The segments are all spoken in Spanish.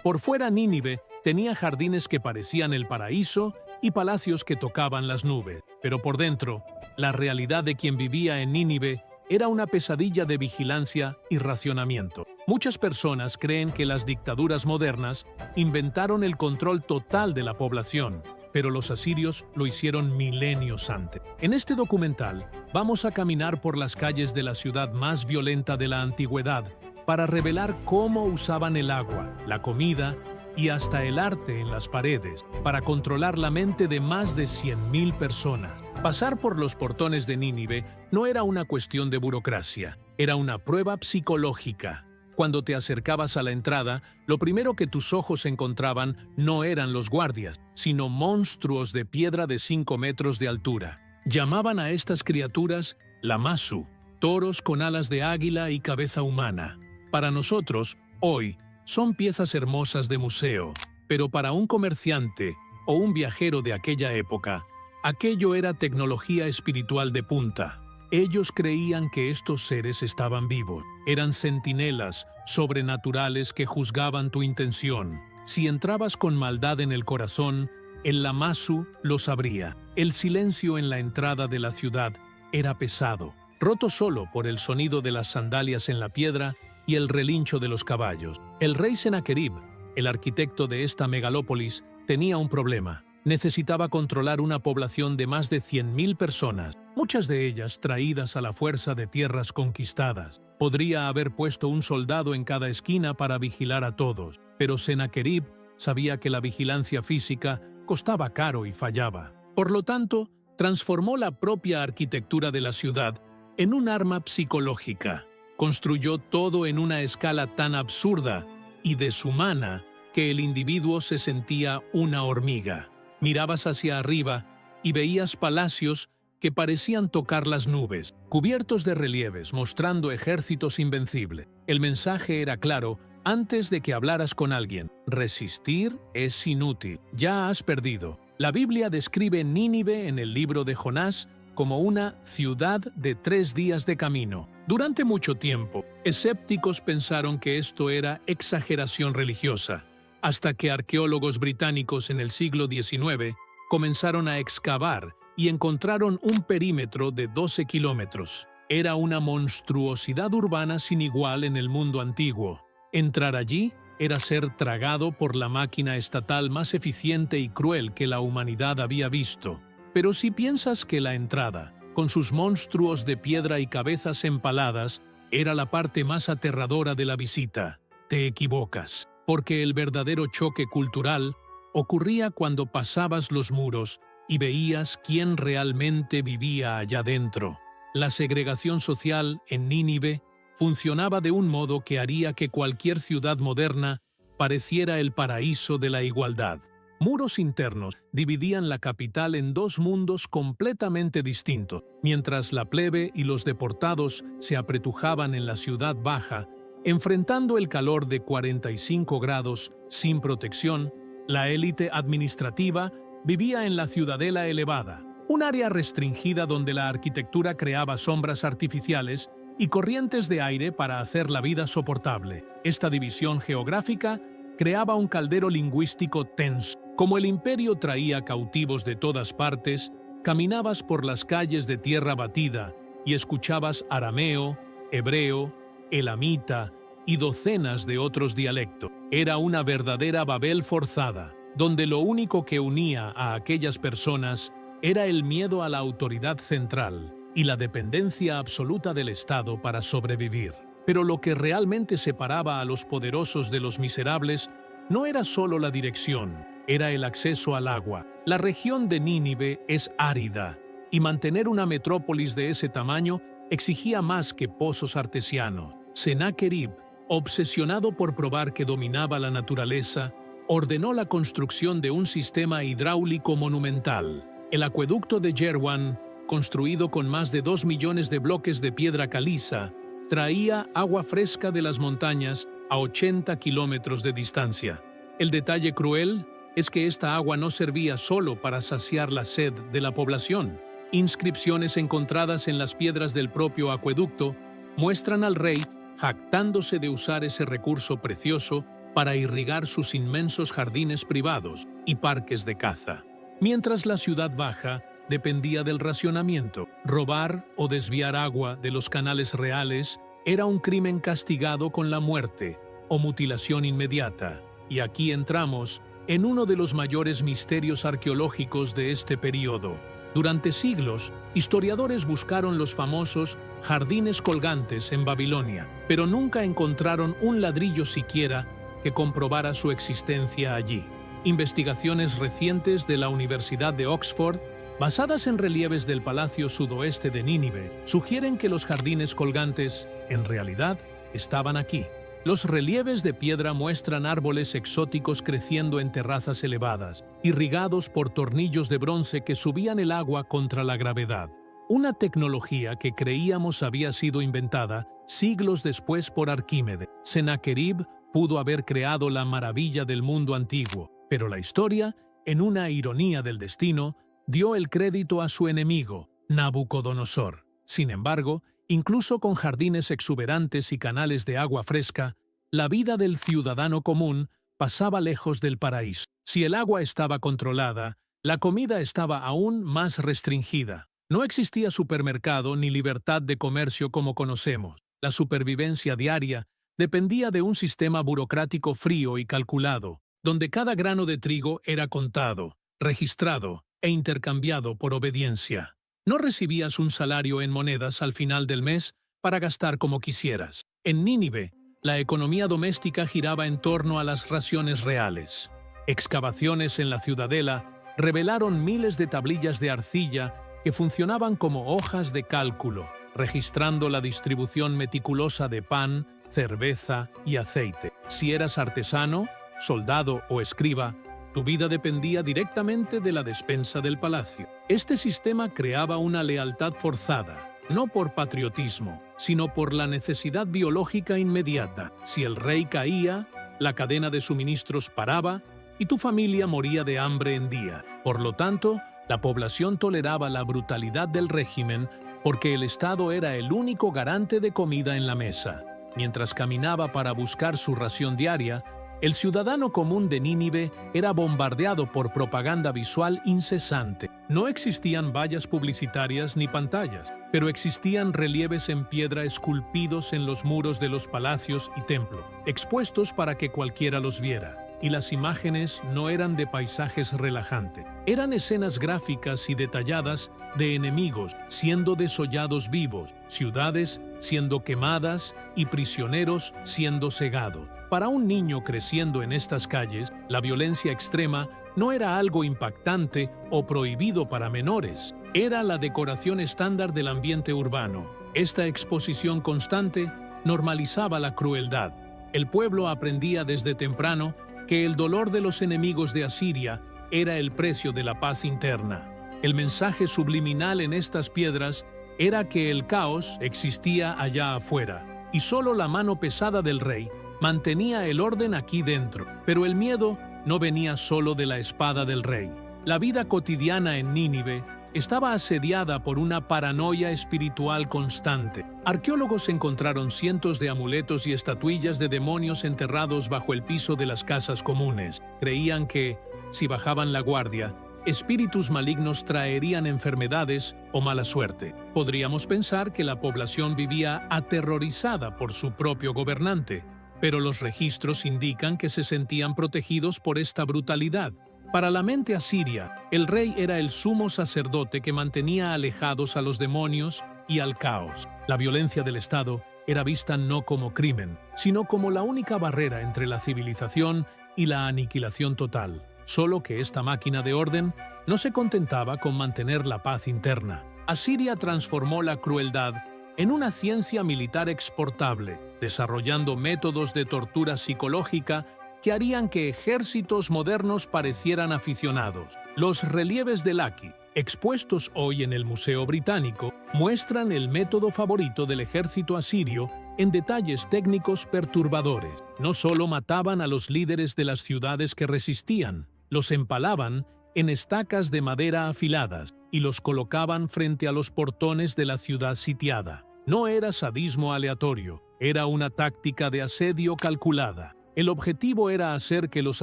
Por fuera, Nínive tenía jardines que parecían el paraíso y palacios que tocaban las nubes. Pero por dentro, la realidad de quien vivía en Nínive era una pesadilla de vigilancia y racionamiento. Muchas personas creen que las dictaduras modernas inventaron el control total de la población, pero los asirios lo hicieron milenios antes. En este documental, vamos a caminar por las calles de la ciudad más violenta de la antigüedad para revelar cómo usaban el agua, la comida y hasta el arte en las paredes para controlar la mente de más de 100.000 personas. Pasar por los portones de Nínive no era una cuestión de burocracia, era una prueba psicológica. Cuando te acercabas a la entrada, lo primero que tus ojos encontraban no eran los guardias, sino monstruos de piedra de 5 metros de altura. Llamaban a estas criaturas Lamassu, toros con alas de águila y cabeza humana. Para nosotros, hoy, son piezas hermosas de museo, pero para un comerciante o un viajero de aquella época, aquello era tecnología espiritual de punta. Ellos creían que estos seres estaban vivos. Eran centinelas sobrenaturales que juzgaban tu intención. Si entrabas con maldad en el corazón, el Lamassu lo sabría. El silencio en la entrada de la ciudad era pesado, roto solo por el sonido de las sandalias en la piedra y el relincho de los caballos. El rey Sennacherib, el arquitecto de esta megalópolis, tenía un problema. Necesitaba controlar una población de más de 100.000 personas, muchas de ellas traídas a la fuerza de tierras conquistadas. Podría haber puesto un soldado en cada esquina para vigilar a todos, pero Sennacherib sabía que la vigilancia física costaba caro y fallaba. Por lo tanto, transformó la propia arquitectura de la ciudad en un arma psicológica. Construyó todo en una escala tan absurda y deshumana que el individuo se sentía una hormiga. Mirabas hacia arriba y veías palacios que parecían tocar las nubes, cubiertos de relieves mostrando ejércitos invencibles. El mensaje era claro antes de que hablaras con alguien: resistir es inútil, ya has perdido. La Biblia describe Nínive en el libro de Jonás como una ciudad de 3 días de camino. Durante mucho tiempo, escépticos pensaron que esto era exageración religiosa, hasta que arqueólogos británicos en el siglo XIX comenzaron a excavar y encontraron un perímetro de 12 kilómetros. Era una monstruosidad urbana sin igual en el mundo antiguo. Entrar allí era ser tragado por la máquina estatal más eficiente y cruel que la humanidad había visto. Pero si piensas que la entrada, con sus monstruos de piedra y cabezas empaladas, era la parte más aterradora de la visita, te equivocas, porque el verdadero choque cultural ocurría cuando pasabas los muros y veías quién realmente vivía allá dentro. La segregación social en Nínive funcionaba de un modo que haría que cualquier ciudad moderna pareciera el paraíso de la igualdad. Muros internos dividían la capital en 2 mundos completamente distintos. Mientras la plebe y los deportados se apretujaban en la ciudad baja, enfrentando el calor de 45 grados sin protección, la élite administrativa vivía en la ciudadela elevada, un área restringida donde la arquitectura creaba sombras artificiales y corrientes de aire para hacer la vida soportable. Esta división geográfica creaba un caldero lingüístico tenso. Como el imperio traía cautivos de todas partes, caminabas por las calles de tierra batida y escuchabas arameo, hebreo, elamita y docenas de otros dialectos. Era una verdadera Babel forzada, donde lo único que unía a aquellas personas era el miedo a la autoridad central y la dependencia absoluta del Estado para sobrevivir. Pero lo que realmente separaba a los poderosos de los miserables no era solo la dirección, era el acceso al agua. La región de Nínive es árida, y mantener una metrópolis de ese tamaño exigía más que pozos artesianos. Sennacherib, obsesionado por probar que dominaba la naturaleza, ordenó la construcción de un sistema hidráulico monumental. El acueducto de Yerwan, construido con más de 2 millones de bloques de piedra caliza, traía agua fresca de las montañas a 80 kilómetros de distancia. El detalle cruel es que esta agua no servía solo para saciar la sed de la población. Inscripciones encontradas en las piedras del propio acueducto muestran al rey jactándose de usar ese recurso precioso para irrigar sus inmensos jardines privados y parques de caza. Mientras la ciudad baja dependía del racionamiento, robar o desviar agua de los canales reales era un crimen castigado con la muerte o mutilación inmediata. Y aquí entramos en uno de los mayores misterios arqueológicos de este periodo. Durante siglos, historiadores buscaron los famosos jardines colgantes en Babilonia, pero nunca encontraron un ladrillo siquiera que comprobara su existencia allí. Investigaciones recientes de la Universidad de Oxford, basadas en relieves del palacio sudoeste de Nínive, sugieren que los jardines colgantes, en realidad, estaban aquí. Los relieves de piedra muestran árboles exóticos creciendo en terrazas elevadas, irrigados por tornillos de bronce que subían el agua contra la gravedad. Una tecnología que creíamos había sido inventada siglos después por Arquímedes. Sennacherib pudo haber creado la maravilla del mundo antiguo, pero la historia, en una ironía del destino, dio el crédito a su enemigo, Nabucodonosor. Sin embargo, incluso con jardines exuberantes y canales de agua fresca, la vida del ciudadano común pasaba lejos del paraíso. Si el agua estaba controlada, la comida estaba aún más restringida. No existía supermercado ni libertad de comercio como conocemos. La supervivencia diaria dependía de un sistema burocrático frío y calculado, donde cada grano de trigo era contado, registrado e intercambiado por obediencia. No recibías un salario en monedas al final del mes para gastar como quisieras. En Nínive, la economía doméstica giraba en torno a las raciones reales. Excavaciones en la ciudadela revelaron miles de tablillas de arcilla que funcionaban como hojas de cálculo, registrando la distribución meticulosa de pan, cerveza y aceite. Si eras artesano, soldado o escriba, tu vida dependía directamente de la despensa del palacio. Este sistema creaba una lealtad forzada, no por patriotismo, sino por la necesidad biológica inmediata. Si el rey caía, la cadena de suministros paraba y tu familia moría de hambre en día. Por lo tanto, la población toleraba la brutalidad del régimen porque el Estado era el único garante de comida en la mesa. Mientras caminaba para buscar su ración diaria, el ciudadano común de Nínive era bombardeado por propaganda visual incesante. No existían vallas publicitarias ni pantallas, pero existían relieves en piedra esculpidos en los muros de los palacios y templos, expuestos para que cualquiera los viera. Y las imágenes no eran de paisajes relajantes. Eran escenas gráficas y detalladas de enemigos siendo desollados vivos, ciudades siendo quemadas y prisioneros siendo cegados. Para un niño creciendo en estas calles, la violencia extrema no era algo impactante o prohibido para menores. Era la decoración estándar del ambiente urbano. Esta exposición constante normalizaba la crueldad. El pueblo aprendía desde temprano que el dolor de los enemigos de Asiria era el precio de la paz interna. El mensaje subliminal en estas piedras era que el caos existía allá afuera, y solo la mano pesada del rey mantenía el orden aquí dentro. Pero el miedo no venía solo de la espada del rey. La vida cotidiana en Nínive estaba asediada por una paranoia espiritual constante. Arqueólogos encontraron cientos de amuletos y estatuillas de demonios enterrados bajo el piso de las casas comunes. Creían que, si bajaban la guardia, espíritus malignos traerían enfermedades o mala suerte. Podríamos pensar que la población vivía aterrorizada por su propio gobernante, pero los registros indican que se sentían protegidos por esta brutalidad. Para la mente asiria, el rey era el sumo sacerdote que mantenía alejados a los demonios y al caos. La violencia del Estado era vista no como crimen, sino como la única barrera entre la civilización y la aniquilación total. Solo que esta máquina de orden no se contentaba con mantener la paz interna. Asiria transformó la crueldad en una ciencia militar exportable, desarrollando métodos de tortura psicológica que harían que ejércitos modernos parecieran aficionados. Los relieves de Laki, expuestos hoy en el Museo Británico, muestran el método favorito del ejército asirio en detalles técnicos perturbadores. No solo mataban a los líderes de las ciudades que resistían, los empalaban en estacas de madera afiladas y los colocaban frente a los portones de la ciudad sitiada. No era sadismo aleatorio, era una táctica de asedio calculada. El objetivo era hacer que los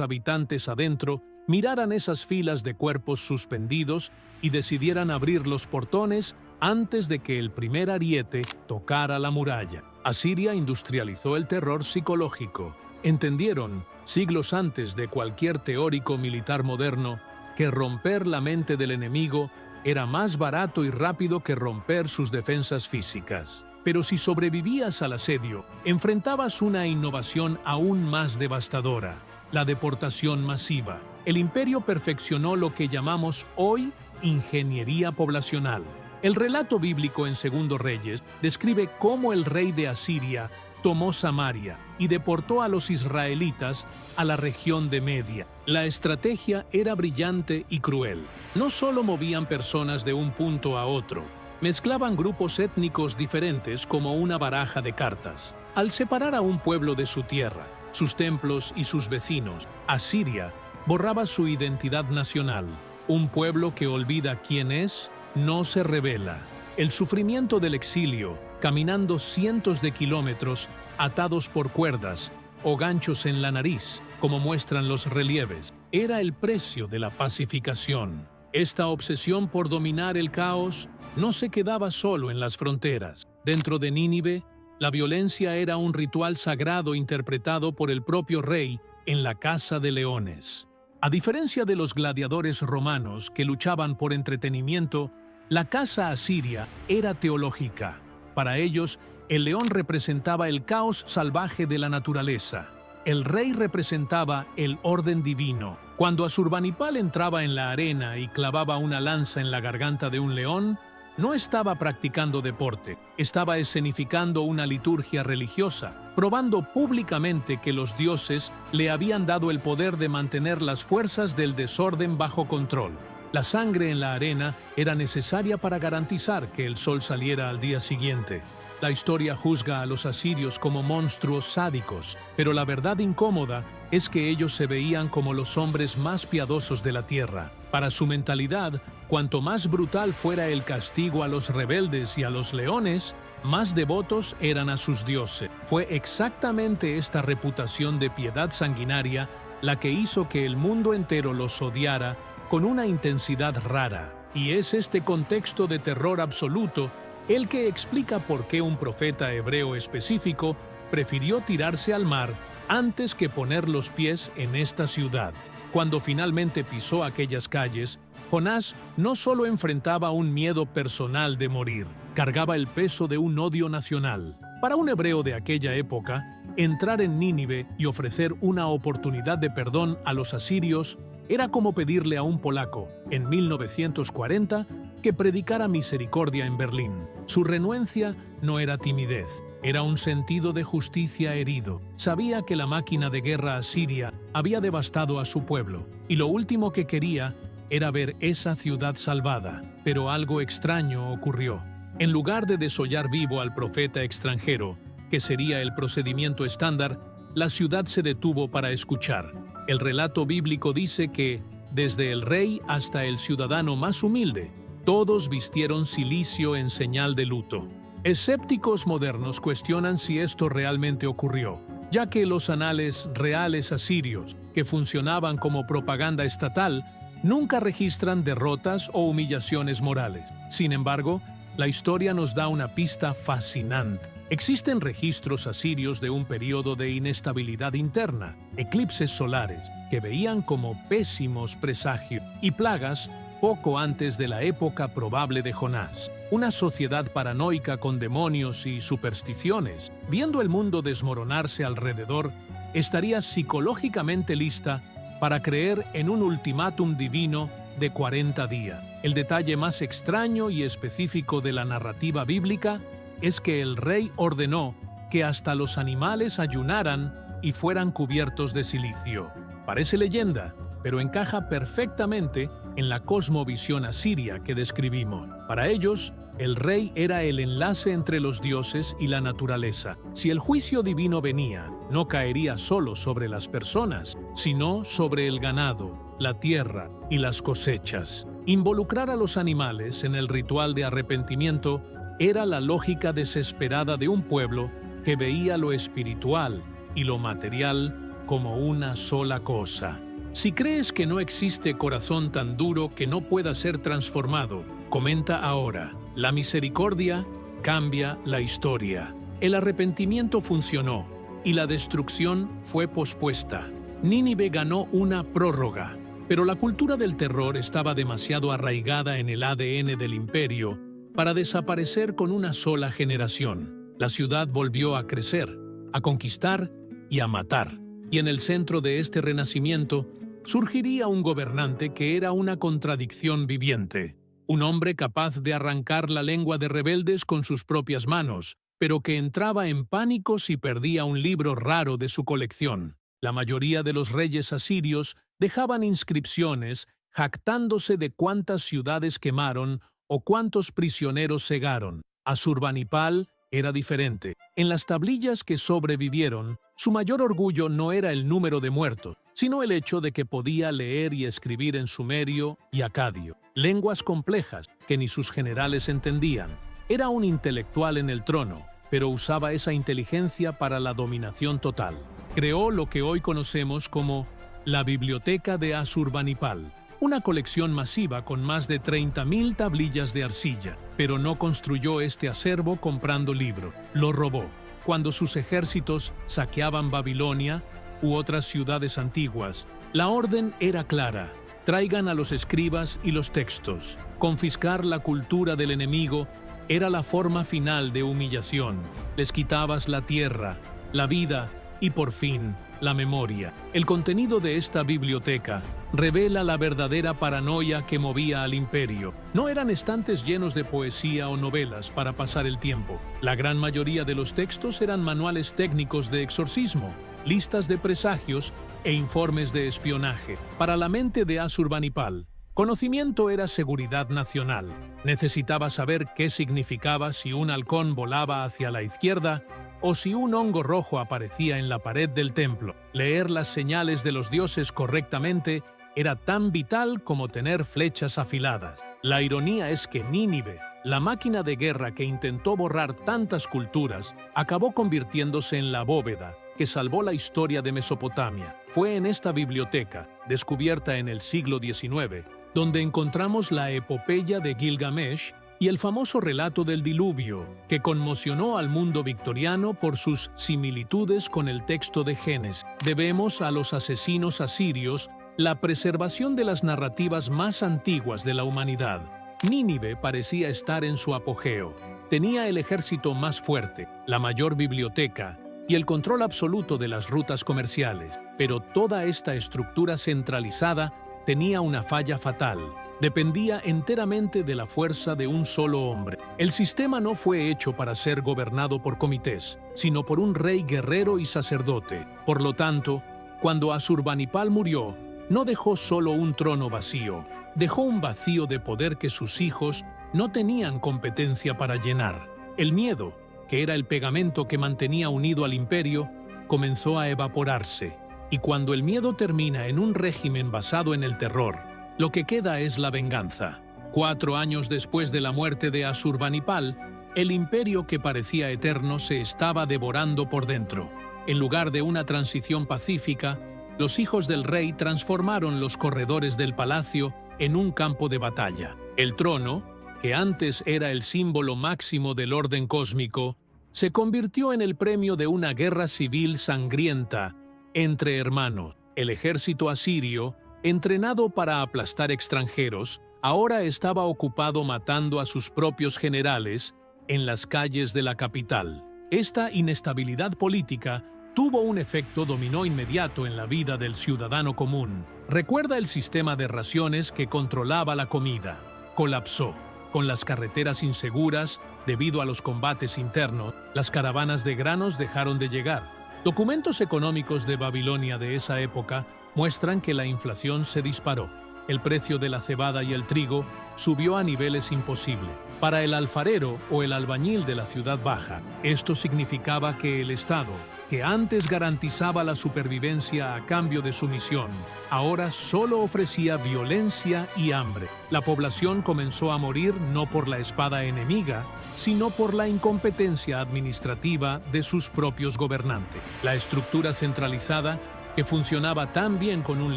habitantes adentro miraran esas filas de cuerpos suspendidos y decidieran abrir los portones antes de que el primer ariete tocara la muralla. Asiria industrializó el terror psicológico. Entendieron, siglos antes de cualquier teórico militar moderno, que romper la mente del enemigo era más barato y rápido que romper sus defensas físicas. Pero si sobrevivías al asedio, enfrentabas una innovación aún más devastadora: la deportación masiva. El imperio perfeccionó lo que llamamos hoy ingeniería poblacional. El relato bíblico en Segundo Reyes describe cómo el rey de Asiria tomó Samaria y deportó a los israelitas a la región de Media. La estrategia era brillante y cruel. No solo movían personas de un punto a otro, mezclaban grupos étnicos diferentes como una baraja de cartas. Al separar a un pueblo de su tierra, sus templos y sus vecinos, Asiria borraba su identidad nacional. Un pueblo que olvida quién es, no se rebela. El sufrimiento del exilio, caminando cientos de kilómetros, atados por cuerdas o ganchos en la nariz, como muestran los relieves, era el precio de la pacificación. Esta obsesión por dominar el caos no se quedaba solo en las fronteras. Dentro de Nínive, la violencia era un ritual sagrado interpretado por el propio rey en la Casa de Leones. A diferencia de los gladiadores romanos que luchaban por entretenimiento, la caza asiria era teológica. Para ellos, el león representaba el caos salvaje de la naturaleza. El rey representaba el orden divino. Cuando Asurbanipal entraba en la arena y clavaba una lanza en la garganta de un león, no estaba practicando deporte, estaba escenificando una liturgia religiosa, probando públicamente que los dioses le habían dado el poder de mantener las fuerzas del desorden bajo control. La sangre en la arena era necesaria para garantizar que el sol saliera al día siguiente. La historia juzga a los asirios como monstruos sádicos, pero la verdad incómoda es que ellos se veían como los hombres más piadosos de la tierra. Para su mentalidad, cuanto más brutal fuera el castigo a los rebeldes y a los leones, más devotos eran a sus dioses. Fue exactamente esta reputación de piedad sanguinaria la que hizo que el mundo entero los odiara con una intensidad rara. Y es este contexto de terror absoluto el que explica por qué un profeta hebreo específico prefirió tirarse al mar antes que poner los pies en esta ciudad. Cuando finalmente pisó aquellas calles, Jonás no solo enfrentaba un miedo personal de morir, cargaba el peso de un odio nacional. Para un hebreo de aquella época, entrar en Nínive y ofrecer una oportunidad de perdón a los asirios era como pedirle a un polaco, en 1940, que predicara misericordia en Berlín. Su renuencia no era timidez, era un sentido de justicia herido. Sabía que la máquina de guerra asiria había devastado a su pueblo, y lo último que quería era ver esa ciudad salvada. Pero algo extraño ocurrió. En lugar de desollar vivo al profeta extranjero, que sería el procedimiento estándar, la ciudad se detuvo para escuchar. El relato bíblico dice que, desde el rey hasta el ciudadano más humilde, todos vistieron cilicio en señal de luto. Escépticos modernos cuestionan si esto realmente ocurrió, ya que los anales reales asirios, que funcionaban como propaganda estatal, nunca registran derrotas o humillaciones morales. Sin embargo, la historia nos da una pista fascinante. Existen registros asirios de un periodo de inestabilidad interna, eclipses solares, que veían como pésimos presagios, y plagas poco antes de la época probable de Jonás. Una sociedad paranoica con demonios y supersticiones, viendo el mundo desmoronarse alrededor, estaría psicológicamente lista para creer en un ultimátum divino de 40 días. El detalle más extraño y específico de la narrativa bíblica es que el rey ordenó que hasta los animales ayunaran y fueran cubiertos de cilicio. Parece leyenda, pero encaja perfectamente en la cosmovisión asiria que describimos. Para ellos, el rey era el enlace entre los dioses y la naturaleza. Si el juicio divino venía, no caería solo sobre las personas, sino sobre el ganado, la tierra y las cosechas. Involucrar a los animales en el ritual de arrepentimiento era la lógica desesperada de un pueblo que veía lo espiritual y lo material como una sola cosa. Si crees que no existe corazón tan duro que no pueda ser transformado, comenta ahora: la misericordia cambia la historia. El arrepentimiento funcionó y la destrucción fue pospuesta. Nínive ganó una prórroga, pero la cultura del terror estaba demasiado arraigada en el ADN del imperio para desaparecer con una sola generación. La ciudad volvió a crecer, a conquistar y a matar. Y en el centro de este renacimiento surgiría un gobernante que era una contradicción viviente. Un hombre capaz de arrancar la lengua de rebeldes con sus propias manos, pero que entraba en pánico si perdía un libro raro de su colección. La mayoría de los reyes asirios dejaban inscripciones jactándose de cuántas ciudades quemaron o cuántos prisioneros cegaron. Asurbanipal era diferente. En las tablillas que sobrevivieron, su mayor orgullo no era el número de muertos, sino el hecho de que podía leer y escribir en sumerio y acadio, lenguas complejas que ni sus generales entendían. Era un intelectual en el trono, pero usaba esa inteligencia para la dominación total. Creó lo que hoy conocemos como la Biblioteca de Asurbanipal, una colección masiva con más de 30.000 tablillas de arcilla, pero no construyó este acervo comprando libros, lo robó. Cuando sus ejércitos saqueaban Babilonia u otras ciudades antiguas, la orden era clara: traigan a los escribas y los textos. Confiscar la cultura del enemigo era la forma final de humillación. Les quitabas la tierra, la vida y, por fin, la memoria. El contenido de esta biblioteca revela la verdadera paranoia que movía al imperio. No eran estantes llenos de poesía o novelas para pasar el tiempo. La gran mayoría de los textos eran manuales técnicos de exorcismo, listas de presagios e informes de espionaje. Para la mente de Asurbanipal, conocimiento era seguridad nacional. Necesitaba saber qué significaba si un halcón volaba hacia la izquierda o si un hongo rojo aparecía en la pared del templo. Leer las señales de los dioses correctamente era tan vital como tener flechas afiladas. La ironía es que Nínive, la máquina de guerra que intentó borrar tantas culturas, acabó convirtiéndose en la bóveda que salvó la historia de Mesopotamia. Fue en esta biblioteca, descubierta en el siglo XIX, donde encontramos la epopeya de Gilgamesh y el famoso relato del diluvio, que conmocionó al mundo victoriano por sus similitudes con el texto de Génesis. Debemos a los asesinos asirios la preservación de las narrativas más antiguas de la humanidad. Nínive parecía estar en su apogeo. Tenía el ejército más fuerte, la mayor biblioteca y el control absoluto de las rutas comerciales. Pero toda esta estructura centralizada tenía una falla fatal. Dependía enteramente de la fuerza de un solo hombre. El sistema no fue hecho para ser gobernado por comités, sino por un rey guerrero y sacerdote. Por lo tanto, cuando Asurbanipal murió, no dejó solo un trono vacío, dejó un vacío de poder que sus hijos no tenían competencia para llenar. El miedo, que era el pegamento que mantenía unido al imperio, comenzó a evaporarse. Y cuando el miedo termina en un régimen basado en el terror, lo que queda es la venganza. 4 años después de la muerte de Asurbanipal, el imperio que parecía eterno se estaba devorando por dentro. En lugar de una transición pacífica, los hijos del rey transformaron los corredores del palacio en un campo de batalla. El trono, que antes era el símbolo máximo del orden cósmico, se convirtió en el premio de una guerra civil sangrienta entre hermanos. El ejército asirio, entrenado para aplastar extranjeros, ahora estaba ocupado matando a sus propios generales en las calles de la capital. Esta inestabilidad política tuvo un efecto dominó inmediato en la vida del ciudadano común. Recuerda el sistema de raciones que controlaba la comida. Colapsó. Con las carreteras inseguras, debido a los combates internos, las caravanas de granos dejaron de llegar. Documentos económicos de Babilonia de esa época muestran que la inflación se disparó. El precio de la cebada y el trigo subió a niveles imposibles. Para el alfarero o el albañil de la ciudad baja, esto significaba que el Estado, que antes garantizaba la supervivencia a cambio de sumisión, ahora solo ofrecía violencia y hambre. La población comenzó a morir no por la espada enemiga, sino por la incompetencia administrativa de sus propios gobernantes. La estructura centralizada que funcionaba tan bien con un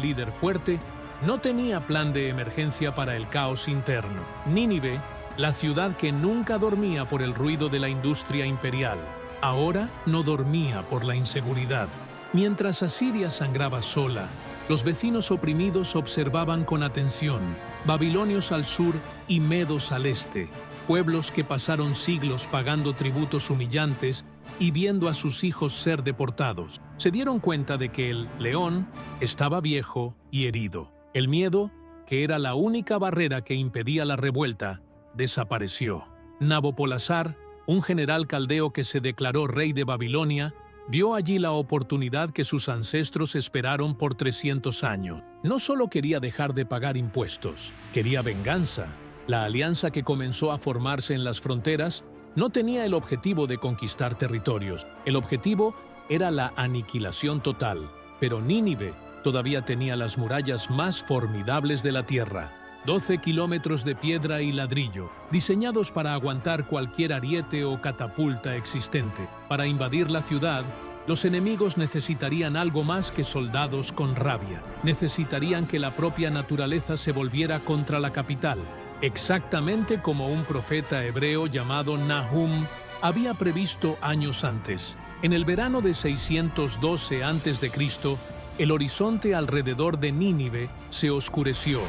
líder fuerte, no tenía plan de emergencia para el caos interno. Nínive, la ciudad que nunca dormía por el ruido de la industria imperial, ahora no dormía por la inseguridad. Mientras Asiria sangraba sola, los vecinos oprimidos observaban con atención, babilonios al sur y medos al este, pueblos que pasaron siglos pagando tributos humillantes y viendo a sus hijos ser deportados. Se dieron cuenta de que el león estaba viejo y herido. El miedo, que era la única barrera que impedía la revuelta, desapareció. Nabopolassar, un general caldeo que se declaró rey de Babilonia, vio allí la oportunidad que sus ancestros esperaron por 300 años. No solo quería dejar de pagar impuestos, quería venganza. La alianza que comenzó a formarse en las fronteras no tenía el objetivo de conquistar territorios. El objetivo era la aniquilación total. Pero Nínive todavía tenía las murallas más formidables de la tierra. 12 kilómetros de piedra y ladrillo, diseñados para aguantar cualquier ariete o catapulta existente. Para invadir la ciudad, los enemigos necesitarían algo más que soldados con rabia. Necesitarían que la propia naturaleza se volviera contra la capital, exactamente como un profeta hebreo llamado Nahum había previsto años antes. En el verano de 612 a.C., el horizonte alrededor de Nínive se oscureció.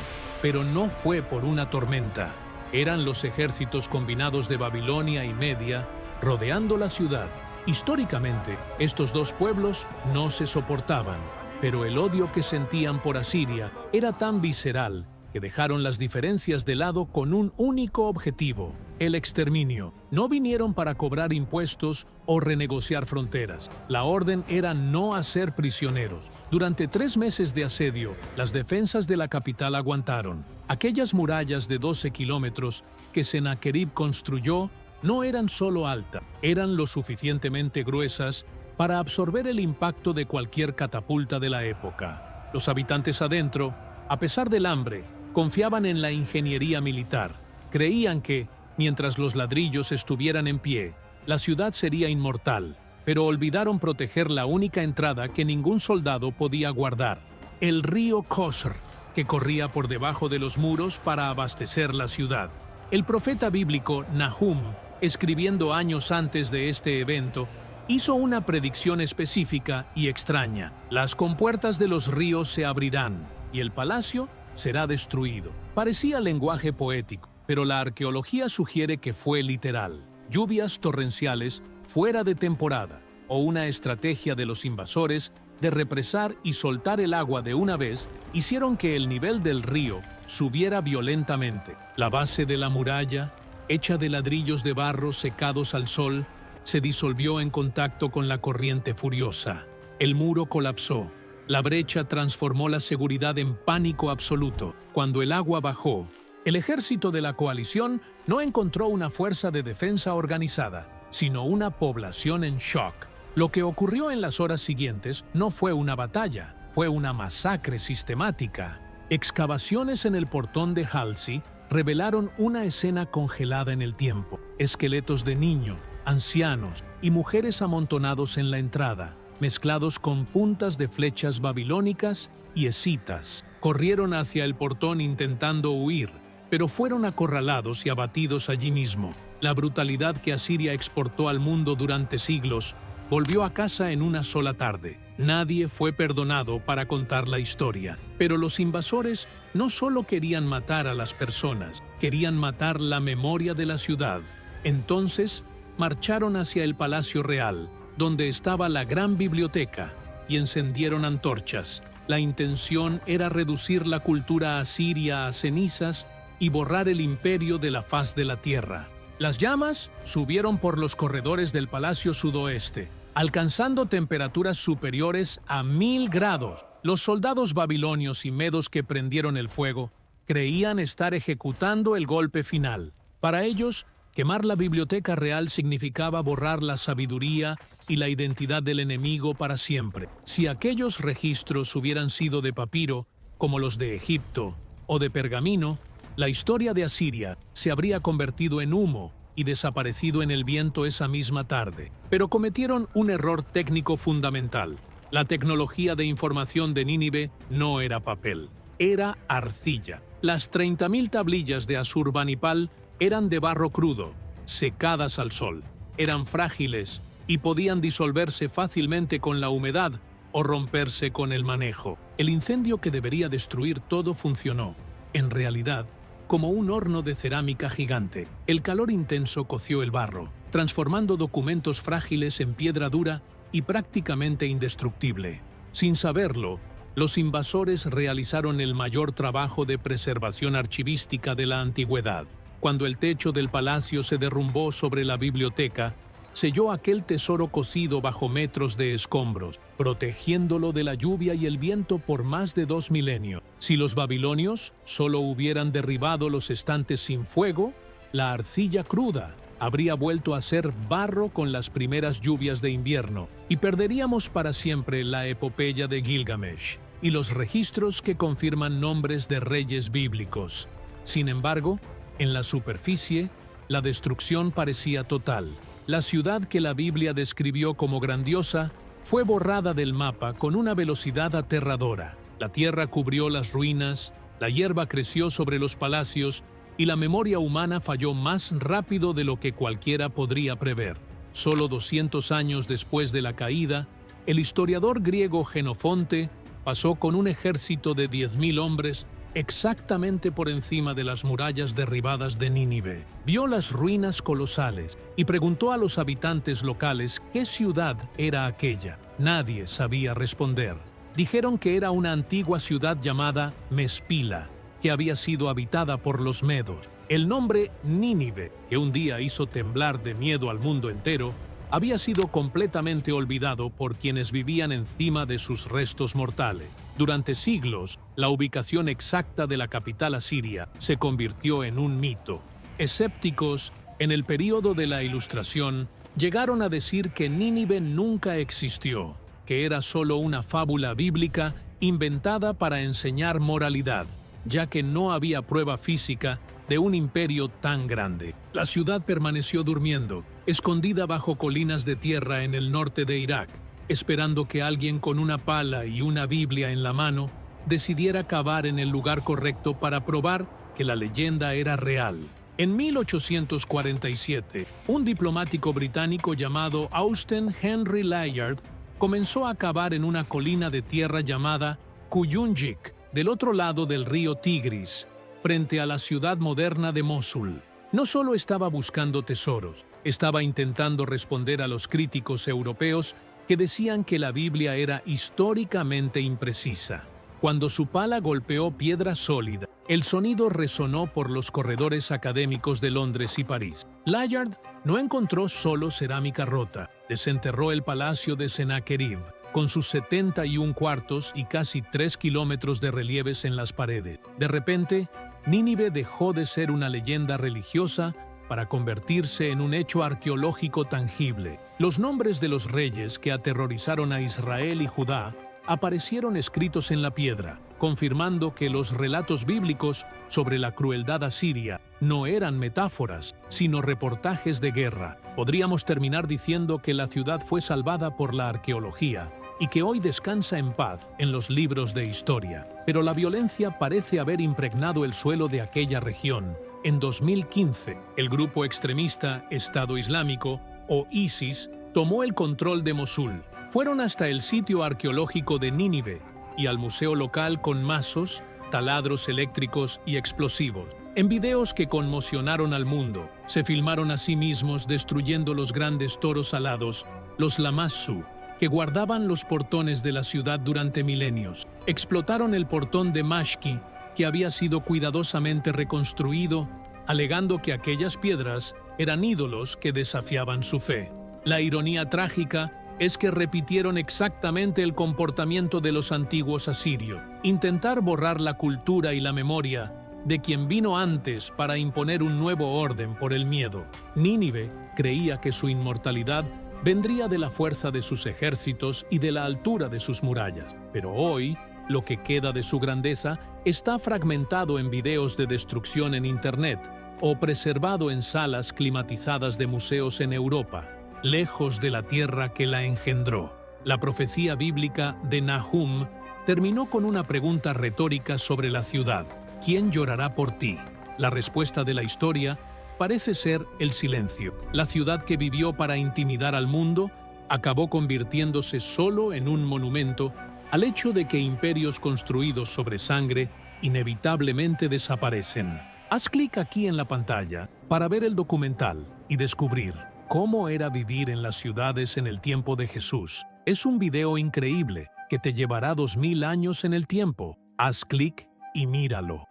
Pero no fue por una tormenta. Eran los ejércitos combinados de Babilonia y Media rodeando la ciudad. Históricamente, estos dos pueblos no se soportaban, pero el odio que sentían por Asiria era tan visceral que dejaron las diferencias de lado con un único objetivo: el exterminio. No vinieron para cobrar impuestos o renegociar fronteras. La orden era no hacer prisioneros. Durante 3 meses de asedio, las defensas de la capital aguantaron. Aquellas murallas de 12 kilómetros que Sennacherib construyó no eran solo altas, eran lo suficientemente gruesas para absorber el impacto de cualquier catapulta de la época. Los habitantes adentro, a pesar del hambre, confiaban en la ingeniería militar. Creían que, mientras los ladrillos estuvieran en pie, la ciudad sería inmortal, pero olvidaron proteger la única entrada que ningún soldado podía guardar: el río Khosr, que corría por debajo de los muros para abastecer la ciudad. El profeta bíblico Nahum, escribiendo años antes de este evento, hizo una predicción específica y extraña: las compuertas de los ríos se abrirán y el palacio será destruido. Parecía lenguaje poético, pero la arqueología sugiere que fue literal. Lluvias torrenciales fuera de temporada, o una estrategia de los invasores de represar y soltar el agua de una vez, hicieron que el nivel del río subiera violentamente. La base de la muralla, hecha de ladrillos de barro secados al sol, se disolvió en contacto con la corriente furiosa. El muro colapsó. La brecha transformó la seguridad en pánico absoluto. Cuando el agua bajó, el ejército de la coalición no encontró una fuerza de defensa organizada, sino una población en shock. Lo que ocurrió en las horas siguientes no fue una batalla, fue una masacre sistemática. Excavaciones en el portón de Halsey revelaron una escena congelada en el tiempo. Esqueletos de niños, ancianos y mujeres amontonados en la entrada, mezclados con puntas de flechas babilónicas y escitas. Corrieron hacia el portón intentando huir, pero fueron acorralados y abatidos allí mismo. La brutalidad que Asiria exportó al mundo durante siglos volvió a casa en una sola tarde. Nadie fue perdonado para contar la historia. Pero los invasores no solo querían matar a las personas, querían matar la memoria de la ciudad. Entonces, marcharon hacia el Palacio Real, donde estaba la gran biblioteca, y encendieron antorchas. La intención era reducir la cultura asiria a cenizas y borrar el imperio de la faz de la tierra. Las llamas subieron por los corredores del palacio sudoeste, alcanzando temperaturas superiores a 1000 grados. Los soldados babilonios y medos que prendieron el fuego creían estar ejecutando el golpe final. Para ellos, quemar la biblioteca real significaba borrar la sabiduría y la identidad del enemigo para siempre. Si aquellos registros hubieran sido de papiro, como los de Egipto, o de pergamino, la historia de Asiria se habría convertido en humo y desaparecido en el viento esa misma tarde. Pero cometieron un error técnico fundamental. La tecnología de información de Nínive no era papel, era arcilla. Las 30.000 tablillas de Asurbanipal eran de barro crudo, secadas al sol. Eran frágiles y podían disolverse fácilmente con la humedad o romperse con el manejo. El incendio que debería destruir todo funcionó, en realidad, como un horno de cerámica gigante. El calor intenso coció el barro, transformando documentos frágiles en piedra dura y prácticamente indestructible. Sin saberlo, los invasores realizaron el mayor trabajo de preservación archivística de la antigüedad. Cuando el techo del palacio se derrumbó sobre la biblioteca, selló aquel tesoro cocido bajo metros de escombros, protegiéndolo de la lluvia y el viento por más de 2 milenios. Si los babilonios solo hubieran derribado los estantes sin fuego, la arcilla cruda habría vuelto a ser barro con las primeras lluvias de invierno, y perderíamos para siempre la epopeya de Gilgamesh y los registros que confirman nombres de reyes bíblicos. Sin embargo, en la superficie, la destrucción parecía total. La ciudad que la Biblia describió como grandiosa fue borrada del mapa con una velocidad aterradora. La tierra cubrió las ruinas, la hierba creció sobre los palacios y la memoria humana falló más rápido de lo que cualquiera podría prever. Solo 200 años después de la caída, el historiador griego Jenofonte pasó con un ejército de 10.000 hombres exactamente por encima de las murallas derribadas de Nínive. Vio las ruinas colosales y preguntó a los habitantes locales qué ciudad era aquella. Nadie sabía responder. Dijeron que era una antigua ciudad llamada Mespila, que había sido habitada por los medos. El nombre Nínive, que un día hizo temblar de miedo al mundo entero, había sido completamente olvidado por quienes vivían encima de sus restos mortales. Durante siglos, la ubicación exacta de la capital asiria se convirtió en un mito. Escépticos, en el período de la Ilustración, llegaron a decir que Nínive nunca existió, que era solo una fábula bíblica inventada para enseñar moralidad, ya que no había prueba física de un imperio tan grande. La ciudad permaneció durmiendo, escondida bajo colinas de tierra en el norte de Irak, esperando que alguien con una pala y una Biblia en la mano decidiera cavar en el lugar correcto para probar que la leyenda era real. En 1847, un diplomático británico llamado Austen Henry Layard comenzó a cavar en una colina de tierra llamada Kuyunjik, del otro lado del río Tigris, frente a la ciudad moderna de Mosul. No solo estaba buscando tesoros, estaba intentando responder a los críticos europeos que decían que la Biblia era históricamente imprecisa. Cuando su pala golpeó piedra sólida, el sonido resonó por los corredores académicos de Londres y París. Layard no encontró solo cerámica rota, desenterró el palacio de Sennacherib, con sus 71 cuartos y casi 3 kilómetros de relieves en las paredes. De repente, Nínive dejó de ser una leyenda religiosa para convertirse en un hecho arqueológico tangible. Los nombres de los reyes que aterrorizaron a Israel y Judá aparecieron escritos en la piedra, confirmando que los relatos bíblicos sobre la crueldad asiria no eran metáforas, sino reportajes de guerra. Podríamos terminar diciendo que la ciudad fue salvada por la arqueología y que hoy descansa en paz en los libros de historia. Pero la violencia parece haber impregnado el suelo de aquella región. En 2015, el grupo extremista Estado Islámico, o ISIS, tomó el control de Mosul. Fueron hasta el sitio arqueológico de Nínive y al museo local con mazos, taladros eléctricos y explosivos. En videos que conmocionaron al mundo, se filmaron a sí mismos destruyendo los grandes toros alados, los lamassu, que guardaban los portones de la ciudad durante milenios. Explotaron el portón de Mashki, que había sido cuidadosamente reconstruido, alegando que aquellas piedras eran ídolos que desafiaban su fe. La ironía trágica es que repitieron exactamente el comportamiento de los antiguos asirios, intentar borrar la cultura y la memoria de quien vino antes para imponer un nuevo orden por el miedo. Nínive creía que su inmortalidad vendría de la fuerza de sus ejércitos y de la altura de sus murallas, pero hoy, lo que queda de su grandeza está fragmentado en videos de destrucción en Internet o preservado en salas climatizadas de museos en Europa, lejos de la tierra que la engendró. La profecía bíblica de Nahum terminó con una pregunta retórica sobre la ciudad: ¿quién llorará por ti? La respuesta de la historia parece ser el silencio. La ciudad que vivió para intimidar al mundo acabó convirtiéndose solo en un monumento al hecho de que imperios construidos sobre sangre inevitablemente desaparecen. Haz clic aquí en la pantalla para ver el documental y descubrir cómo era vivir en las ciudades en el tiempo de Jesús. Es un video increíble que te llevará 2000 años en el tiempo. Haz clic y míralo.